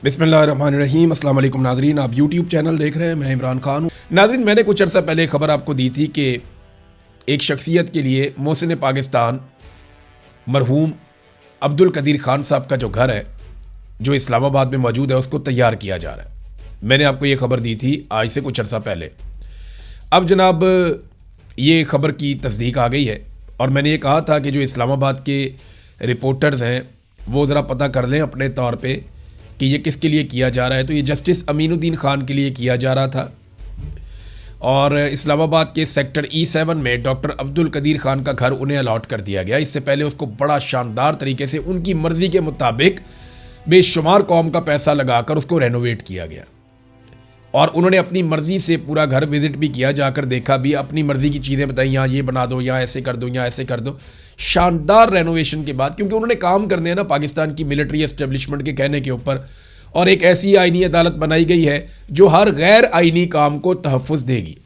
बिस्मिल्लाहिर्रहमानिर्रहीम। अस्सलाम वालेकुम नाज़रीन, आप यूट्यूब चैनल देख रहे हैं। मैं इमरान खान हूँ। नाज़रीन, मैंने कुछ अर्सा पहले खबर आपको दी थी कि एक शख्सियत के लिए मोहसिन पाकिस्तान मरहूम अब्दुल कदीर खान साहब का जो घर है जो इस्लामाबाद में मौजूद है उसको तैयार किया जा रहा है। मैंने आपको ये खबर दी थी आज से कुछ अर्सा पहले। अब जनाब ये खबर की तस्दीक आ गई है और मैंने ये कहा था कि जो इस्लामाबाद के रिपोर्टर्स हैं वो ज़रा पता कर लें अपने तौर पे कि ये किसके लिए किया जा रहा है। तो ये जस्टिस अमीनुद्दीन खान के लिए किया जा रहा था और इस्लामाबाद के सेक्टर E7 में डॉक्टर अब्दुल कदीर खान का घर उन्हें अलॉट कर दिया गया। इससे पहले उसको बड़ा शानदार तरीके से उनकी मर्ज़ी के मुताबिक बेशुमार कौम का पैसा लगाकर उसको रेनोवेट किया गया और उन्होंने अपनी मर्ज़ी से पूरा घर विज़िट भी किया, जाकर देखा भी, अपनी मर्ज़ी की चीज़ें बताई, यहाँ ये बना दो, यहाँ ऐसे कर दो, यहाँ ऐसे कर दो। शानदार रेनोवेशन के बाद, क्योंकि उन्होंने काम करने हैं ना पाकिस्तान की मिलिट्री एस्टेब्लिशमेंट के कहने के ऊपर, और एक ऐसी आईनी अदालत बनाई गई है जो हर गैर आईनी काम को तहफ़्फ़ुज़ देगी।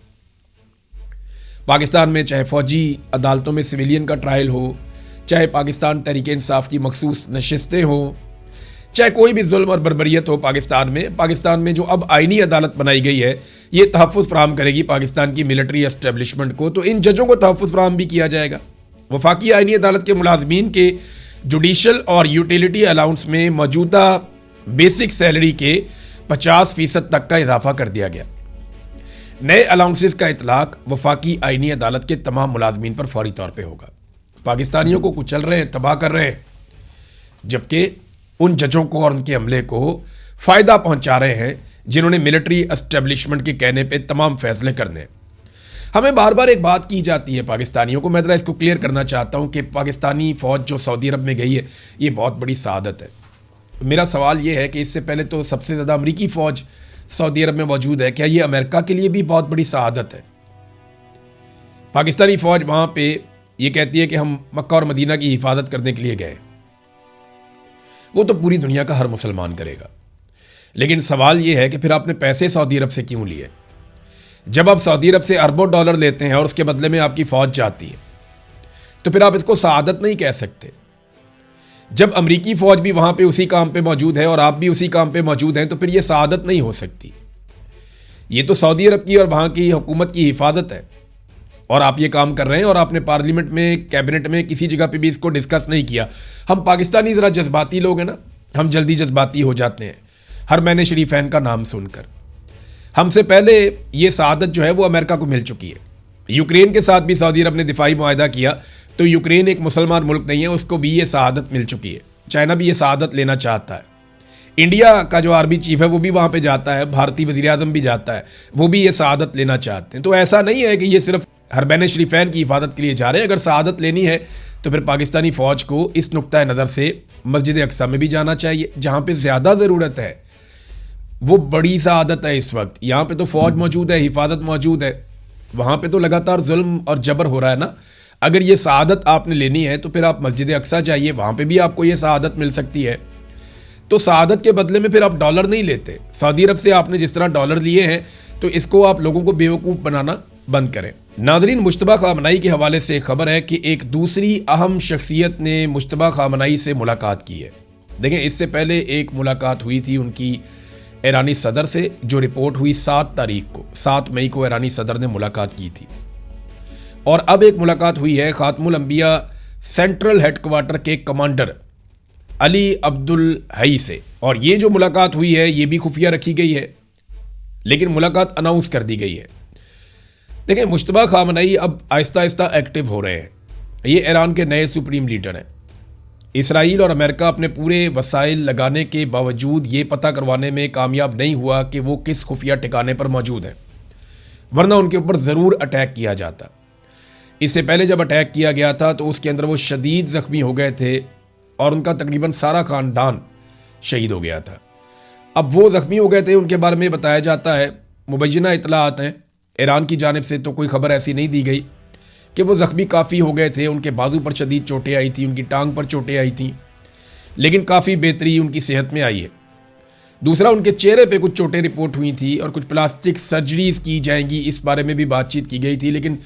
पाकिस्तान में चाहे फ़ौजी अदालतों में सिविलियन का ट्रायल हो, चाहे पाकिस्तान तहरीक इंसाफ की मखसूस नशिस्तें हों, चाहे कोई भी जुल्म और बर्बरियत हो पाकिस्तान में जो अब आईनी अदालत बनाई गई है ये तहफ़्फ़ुज़ फराहम करेगी पाकिस्तान की मिलिट्री एस्टेब्लिशमेंट को। तो इन जजों को तहफ़्फ़ुज़ फराहम भी किया जाएगा। वफाकी आईनी अदालत के मुलाजमीन के जुडिशल और यूटिलिटी अलाउंस में मौजूदा बेसिक सैलरी के 50% तक का इजाफा कर दिया गया। नए अलाउंसेस का इतलाक वफाकी आईनी अदालत के तमाम मुलाजमीन पर फौरी तौर पर होगा। पाकिस्तानियों को कुचल रहे हैं, तबाह कर रहे हैं, जबकि उन जजों को और उनके अमले को फ़ायदा पहुंचा रहे हैं जिन्होंने मिलिट्री एस्टेब्लिशमेंट के कहने पे तमाम फैसले करने हैं। हमें बार बार एक बात की जाती है पाकिस्तानियों को, मैं ज़रा इसको क्लियर करना चाहता हूं कि पाकिस्तानी फ़ौज जो सऊदी अरब में गई है ये बहुत बड़ी सआदत है। मेरा सवाल ये है कि इससे पहले तो सबसे ज़्यादा अमरीकी फ़ौज सऊदी अरब में मौजूद है, क्या ये अमेरिका के लिए भी बहुत बड़ी सआदत है? पाकिस्तानी फ़ौज वहाँ पर यह कहती है कि हम मक्का और मदीना की हिफाजत करने के लिए गए, वो तो पूरी दुनिया का हर मुसलमान करेगा। लेकिन सवाल ये है कि फिर आपने पैसे सऊदी अरब से क्यों लिए? जब आप सऊदी अरब से अरबों डॉलर लेते हैं और उसके बदले में आपकी फ़ौज जाती है तो फिर आप इसको सआदत नहीं कह सकते। जब अमरीकी फ़ौज भी वहाँ पे उसी काम पे मौजूद है और आप भी उसी काम पे मौजूद हैं तो फिर ये सआदत नहीं हो सकती। ये तो सऊदी अरब की और वहाँ की हुकूमत की हिफाजत है और आप ये काम कर रहे हैं और आपने पार्लियामेंट में, कैबिनेट में किसी जगह पे भी इसको डिस्कस नहीं किया। हम पाकिस्तानी ज़रा जज्बाती लोग हैं ना, हम जल्दी जज्बाती हो जाते हैं हर महीने शरीफैन का नाम सुनकर। हमसे पहले ये सआदत जो है वो अमेरिका को मिल चुकी है। यूक्रेन के साथ भी सऊदी अरब ने दिफाई मुआहदा किया तो यूक्रेन एक मुसलमान मुल्क नहीं है, उसको भी ये सआदत मिल चुकी है। चाइना भी ये सआदत लेना चाहता है। इंडिया का जो आर्मी चीफ है वो भी वहाँ पर जाता है, भारतीय वज़ीर आज़म भी जाता है, वो भी ये सआदत लेना चाहते हैं। तो ऐसा नहीं है कि ये सिर्फ हरबैन शरीफैन की हिफाजत के लिए जा रहे हैं। अगर सआदत लेनी है तो फिर पाकिस्तानी फ़ौज को इस नुक्ता नज़र से मस्जिद अक्सा में भी जाना चाहिए जहाँ पे ज़्यादा ज़रूरत है। वो बड़ी सआदत है इस वक्त। यहाँ पे तो फ़ौज मौजूद है, हिफाजत मौजूद है, वहाँ पे तो लगातार जुल्म और जबर हो रहा है ना। अगर ये सआदत आपने लेनी है तो फिर आप मस्जिद अक्सा जाइए, वहाँ पर भी आपको ये सआदत मिल सकती है। तो सआदत के बदले में फिर आप डॉलर नहीं लेते। सऊदी अरब से आपने जिस तरह डॉलर लिए हैं तो इसको आप लोगों को बेवकूफ़ बनाना बंद करें। नाज़रीन, मुश्तबा खामनाई के हवाले से खबर है कि एक दूसरी अहम शख्सियत ने मुश्तबा खामनाई से मुलाकात की है। देखें, इससे पहले एक मुलाकात हुई थी उनकी ईरानी सदर से, जो रिपोर्ट हुई 7 मई को ईरानी सदर ने मुलाकात की थी। और अब एक मुलाकात हुई है खातमुल अंबिया सेंट्रल हेडक्वार्टर के कमांडर अली अब्दुल हई से। और ये जो मुलाकात हुई है ये भी खुफिया रखी गई है, लेकिन मुलाकात अनाउंस कर दी गई है। देखिए, मुश्तबा खामनाई अब आहिस्ता आहिस्ता एक्टिव हो रहे हैं। ये ईरान के नए सुप्रीम लीडर हैं। इसराइल और अमेरिका अपने पूरे वसाइल लगाने के बावजूद ये पता करवाने में कामयाब नहीं हुआ कि वो किस खुफिया ठिकाने पर मौजूद हैं, वरना उनके ऊपर ज़रूर अटैक किया जाता। इससे पहले जब अटैक किया गया था तो उसके अंदर वो शदीद ज़ख्मी हो गए थे और उनका तकरीबन सारा ख़ानदान शहीद हो गया था। अब वो ज़ख्मी हो गए थे, उनके बारे में बताया जाता है, मुबैना इतलात हैं, ईरान की जानिब से तो कोई ख़बर ऐसी नहीं दी गई कि वो ज़ख्मी काफ़ी हो गए थे। उनके बाजू पर शदीद चोटें आई थी, उनकी टांग पर चोटें आई थी, लेकिन काफ़ी बेहतरी उनकी सेहत में आई है। दूसरा, उनके चेहरे पे कुछ चोटें रिपोर्ट हुई थी और कुछ प्लास्टिक सर्जरीज़ की जाएंगी, इस बारे में भी बातचीत की गई थी, लेकिन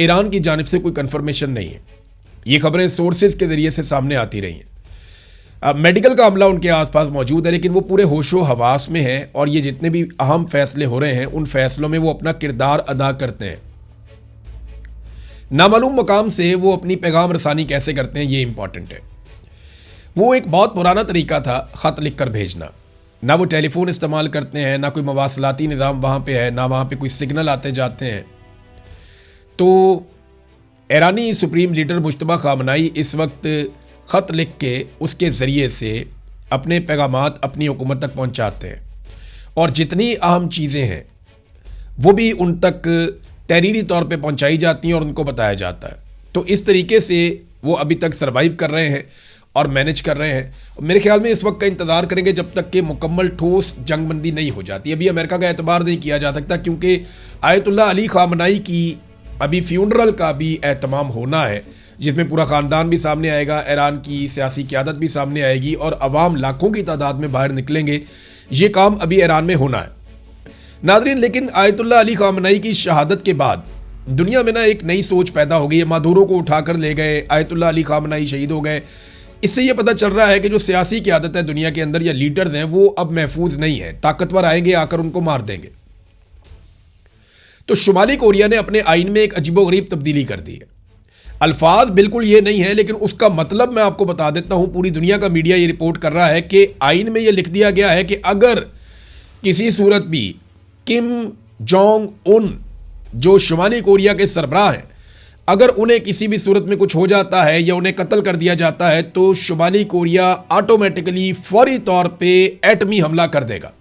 ईरान की जानिब से कोई कन्फर्मेशन नहीं है। ये खबरें सोर्सेज के ज़रिए से सामने आती रही हैं। मेडिकल का अमला उनके आसपास मौजूद है, लेकिन वो पूरे होशो हवास में हैं और ये जितने भी अहम फैसले हो रहे हैं उन फैसलों में वो अपना किरदार अदा करते हैं। नामालूम मकाम से वो अपनी पैगाम रसानी कैसे करते हैं, ये इंपॉर्टेंट है। वो एक बहुत पुराना तरीका था ख़त लिख कर भेजना। ना वो टेलीफोन इस्तेमाल करते हैं, ना कोई मवासलाती निज़ाम वहाँ पे है, ना वहाँ पे कोई सिग्नल आते जाते हैं। तो ईरानी सुप्रीम लीडर मुश्तबा खामनाई इस वक्त ख़त लिख के उसके ज़रिए से अपने पैगामात अपनी हुकूमत तक पहुँचाते हैं और जितनी अहम चीज़ें हैं वो भी उन तक तहरीरी तौर पे पहुँचाई जाती हैं और उनको बताया जाता है। तो इस तरीके से वो अभी तक सर्वाइव कर रहे हैं और मैनेज कर रहे हैं। मेरे ख्याल में इस वक्त का इंतज़ार करेंगे जब तक कि मुकम्मल ठोस जंगबंदी नहीं हो जाती। अभी अमेरिका का एतबार नहीं किया जा सकता क्योंकि आयतुल्लाह अली खामनाई की अभी फ्यूनरल का भी एहतमाम होना है, जिसमें पूरा ख़ानदान भी सामने आएगा, ईरान की सियासी क़यादत भी सामने आएगी और अवाम लाखों की तादाद में बाहर निकलेंगे। ये काम अभी ईरान में होना है नाज़रीन। लेकिन आयतुल्लाह अली खामनाई की शहादत के बाद दुनिया में ना एक नई सोच पैदा हो गई है। माधुरो को उठाकर ले गए, आयतुल्लाह अली खामनाई शहीद हो गए। इससे ये पता चल रहा है कि जो सियासी क़यादत है दुनिया के अंदर या लीडर्स हैं वो अब महफूज नहीं है। ताकतवर आएंगे, आकर उनको मार देंगे। तो शुमाली कोरिया ने अपने आइन में एक अजीबोगरीब तब्दीली कर दी है। अल्फाज बिल्कुल ये नहीं है, लेकिन उसका मतलब मैं आपको बता देता हूं। पूरी दुनिया का मीडिया ये रिपोर्ट कर रहा है कि आइन में ये लिख दिया गया है कि अगर किसी सूरत भी किम जोंग उन जो शुमाली कोरिया के सरबराह हैं, अगर उन्हें किसी भी सूरत में कुछ हो जाता है या उन्हें कत्ल कर दिया जाता है तो शुमाली कोरिया ऑटोमेटिकली फौरी तौर पे एटमी हमला कर देगा।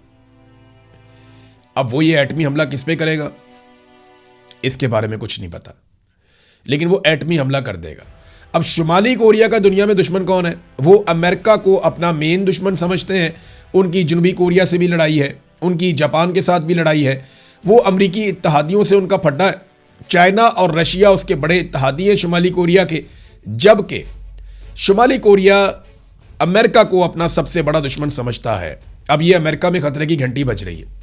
अब वो ये एटमी हमला किस पे करेगा इसके बारे में कुछ नहीं पता, लेकिन वो एटमी हमला कर देगा। अब शुमाली कोरिया का दुनिया में दुश्मन कौन है? वो अमेरिका को अपना मेन दुश्मन समझते हैं। उनकी जनूबी कोरिया से भी लड़ाई है, उनकी जापान के साथ भी लड़ाई है। वो अमरीकी इत्तहादियों से उनका फड्डा है। चाइना और रशिया उसके बड़े इत्तहादी हैं शुमाली कोरिया के, जबकि शुमाली कोरिया अमेरिका को अपना सबसे बड़ा दुश्मन समझता है। अब ये अमेरिका में खतरे की घंटी बज रही है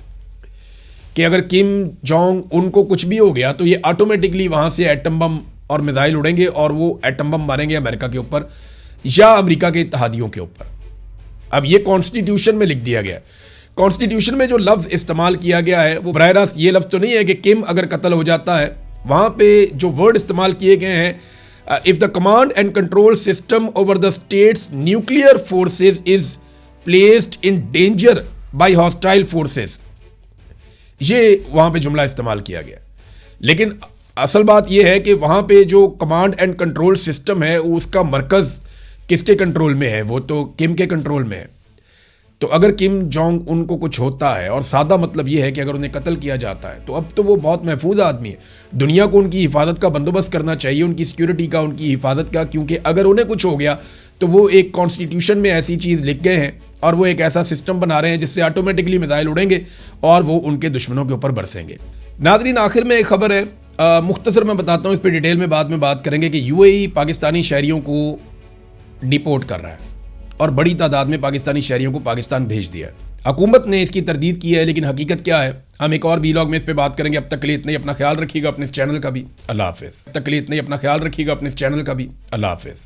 कि अगर किम जोंग उनको कुछ भी हो गया तो ये ऑटोमेटिकली वहाँ से एटम बम और मिसाइल उड़ेंगे और वो एटम बम मारेंगे अमेरिका के ऊपर या अमेरिका के इत्तहादियों के ऊपर। अब ये कॉन्स्टिट्यूशन में लिख दिया गया है। कॉन्स्टिट्यूशन में जो लफ्ज़ इस्तेमाल किया गया है वो बराह रास्त ये लफ्ज़ तो नहीं है कि किम अगर कत्ल हो जाता है। वहाँ पे जो वर्ड इस्तेमाल किए गए हैं, if the command and control system over the states nuclear forces is placed in danger by hostile forces, ये वहाँ पे जुमला इस्तेमाल किया गया। लेकिन असल बात यह है कि वहाँ पे जो कमांड एंड कंट्रोल सिस्टम है उसका मरकज़ किसके कंट्रोल में है? वो तो किम के कंट्रोल में है। तो अगर किम जोंग उनको कुछ होता है, और सादा मतलब ये है कि अगर उन्हें कत्ल किया जाता है, तो अब तो वो बहुत महफूज आदमी है। दुनिया को उनकी हिफाजत का बंदोबस्त करना चाहिए, उनकी सिक्योरिटी का, उनकी हिफाजत का, क्योंकि अगर उन्हें कुछ हो गया तो वो एक कॉन्स्टिट्यूशन में ऐसी चीज़ लिख गए हैं और वो एक ऐसा सिस्टम बना रहे हैं जिससे ऑटोमेटिकली मिसाइल उड़ेंगे और वो उनके दुश्मनों के ऊपर बरसेंगे। नाज़रीन, आखिर में एक खबर है, मुख्तसर मैं बताता हूँ, इस पर डिटेल में बाद में बात करेंगे कि यूएई पाकिस्तानी शहरियों को डिपोर्ट कर रहा है और बड़ी तादाद में पाकिस्तानी शहरियों को पाकिस्तान भेज दिया है। हुकूमत ने इसकी तरदीद की है, लेकिन हकीकत क्या है हम एक और वीलॉग में इस पर बात करेंगे। अब तक के लिए इतना ही। अपना ख्याल रखिएगा, अपने इस चैनल का भी। अल्लाह हाफिज़। अब तक के लिए इतना ही। अपना ख्याल रखिएगा, अपने इस चैनल का भी। अल्लाह हाफिज़।